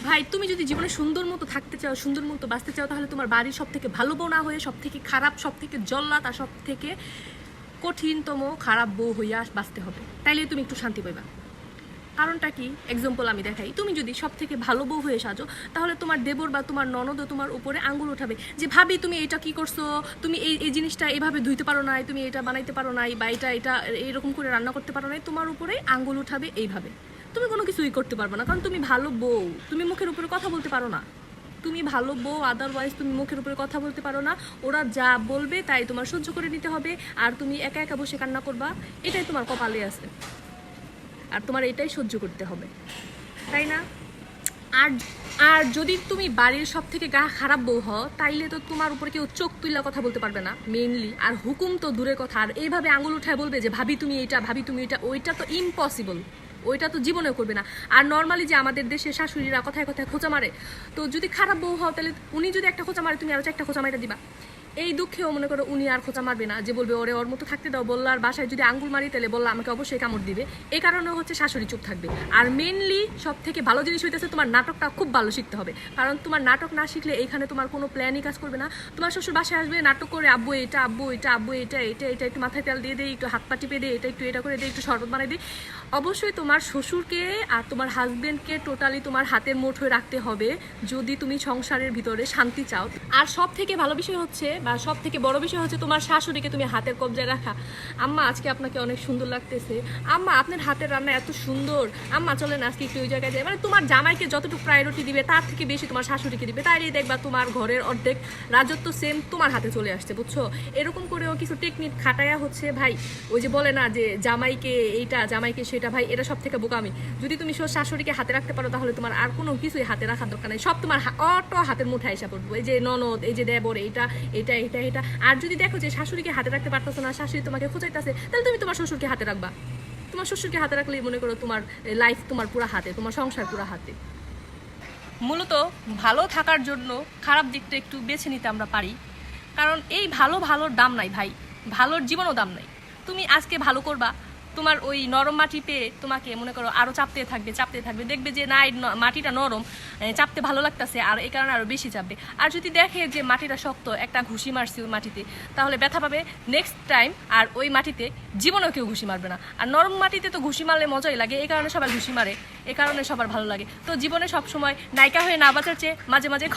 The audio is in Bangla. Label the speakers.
Speaker 1: ভাই তুমি যদি জীবনে সুন্দর মতো থাকতে চাও, সুন্দর মতো বাঁচতে চাও, তাহলে তোমার বাড়ির সব থেকে ভালো বউ না হয়ে সব থেকে খারাপ, সব থেকে জল্লাদ আর সব থেকে কঠিনতম খারাপ বউ হইয়া বাঁচতে হবে। তাইলে তুমি একটু শান্তি পাইবা। কারণটা কি, এক্সাম্পল আমি দেখাই। তুমি যদি সব থেকে ভালো বউ হয়ে সাজো, তাহলে তোমার দেবর বা তোমার ননদও তোমার উপরে আঙ্গুল উঠাবে যে ভাবি তুমি এটা কি করছো, তুমি এই জিনিসটা এভাবে ধুইতে পারো নাই, তুমি এটা বানাইতে পারো নাই, বা এটা এরকম করে রান্না করতে পারো নাই, তোমার উপরে আঙ্গুল উঠাবে এইভাবে। তুমি কোনো কিছুই করতে পারবে না, কারণ তুমি ভালো বউ, তুমি মুখের উপরে কথা বলতে পারো না। তুমি ভালো বউ, আদারওয়াইজ তুমি মুখের উপরে কথা বলতে পারো না। ওরা যা বলবে তাই তোমার সহ্য করে নিতে হবে, আর তুমি একা একা বসে কান্না করবা, এটাই তোমার কপালে আছে, আর তোমার এটাই সহ্য করতে হবে, তাই না? আর আর যদি তুমি বাড়ির সব থেকে খারাপ বউ হও, তাইলে তো তোমার উপরে কেউ চোখ তুইলা কথা বলতে পারবে না মেইনলি। আর হুকুম তো দূরের কথা, আর এইভাবে আঙুল উঠায় বলবে যে ভাবি তুমি এটা, ভাবি তুমি এটা, ওইটা তো ইম্পসিবল, ওইটা তো জীবনেও করবে না। আর নর্মালি যে আমাদের দেশে শাশুড়িরা কথায় কথায় খোঁচা মারে, তো যদি খারাপ বউ হও তাহলে উনি যদি একটা খোঁচা মারে, তুমি আরো একটা খোঁচা মারে দিবা। এই দুঃখেও মনে করো উনি আর খোঁচা মারবে না, যে বলবে ওরে ওর মতো থাকতে দাও। বললো আর বাসায় যদি আঙ্গুল মারি তাহলে বললো আমাকে অবশ্যই কামড় দিবে। এই কারণে হচ্ছে শাশুড়ি চুপ থাকবে। আর মেনলি সব থেকে ভালো জিনিস হইতেছে তোমার নাটকটা খুব ভালো শিখতে হবে, কারণ তোমার নাটক না শিখলে এইখানে তোমার কোনো প্ল্যানই কাজ করবে না। তোমার শ্বশুর বাসায় আসবে, নাটক করে আব্বু এটা, আব্বু এটা, আব্বু এটা, এটা এটা একটু মাথায় তেল দিয়ে দেয়, একটু হাত পা টিপে দেয়, এটা একটু এটা করে দেয়, একটু শরবত বানাই দিই। অবশ্যই তোমার শ্বশুরকে আর তোমার হাজবেন্ডকে টোটালি তোমার হাতের মুঠোয় রাখতে হবে যদি তুমি সংসারের ভিতরে শান্তি চাও। আর সব থেকে ভালো বিষয় হচ্ছে, বা সব থেকে বড় বিষয় হচ্ছে, তোমার শাশুড়িকে তুমি হাতের কবজায় রাখা। আম্মা আজকে আপনাকে অনেক সুন্দর লাগতেছে, আম্মা আপনার হাতের রান্না এত সুন্দর, আম্মা চলেন আজকে একটু ওই জায়গায় যাই। মানে তোমার জামাইকে যতটুকু প্রায়োরিটি দিবে তার থেকে বেশি তোমার শাশুড়িকে দিবে, তাইলেই দেখবা তোমার ঘরের অর্ধেক রাজত্ব সেম তোমার হাতে চলে আসছে, বুঝছো? এরকম করেও কিছু টেকনিক খাটায়া হচ্ছে ভাই, ওই যে বলে না যে জামাইকে এইটা, জামাইকে সেটা, ভাই এটা সব থেকে বোকামি। যদি তুমি শাশুড়িকে হাতে রাখতে পারো, তাহলে তোমার আর কোনো কিছুই হাতে রাখার দরকার নেই, সব তোমার অটো হাতের মুঠায় এসে পড়বো। এই যে ননদ, এই যে দেবর, এটা এটা এটা এটা। আর যদি দেখো যে শাশুড়িকে হাতে রাখতে পারতেছো না, শাশুড়ি তোমাকে খোঁচাইতেছে, তাহলে তুমি তোমার শ্বশুরকে হাতে রাখবা। তোমার শ্বশুরকে হাতে রাখলেই মনে করো তোমার লাইফ তোমার পুরো হাতে, তোমার সংসার পুরো হাতে। মূলত ভালো থাকার জন্য খারাপ দিকটা একটু বেছে নিতে আমরা পারি, কারণ এই ভালোর দাম নাই ভাই, ভালোর জীবনও দাম নাই। তুমি আজকে ভালো করবা, তোমার ওই নরম মাটিতে তোমাকে মনে করো আরও চাপতে থাকবে, দেখবে যে না এই মাটিটা নরম, চাপতে ভালো লাগতেছে, আর এই কারণে আরও বেশি চাপবে। আর যদি দেখে যে মাটিটা শক্ত, একটা ঘুষি মারছি ওই মাটিতে, তাহলে ব্যথা পাবে নেক্সট টাইম, আর ওই মাটিতে জীবনেও কেউ ঘুষি মারবে না। আর নরম মাটিতে তো ঘুষি মারলে মজাই লাগে, এই কারণে সবার ঘুষি মারে, এই কারণে সবার ভালো লাগে। তো জীবনে সবসময় নায়িকা হয়ে না বাঁচার চেয়ে মাঝে মাঝে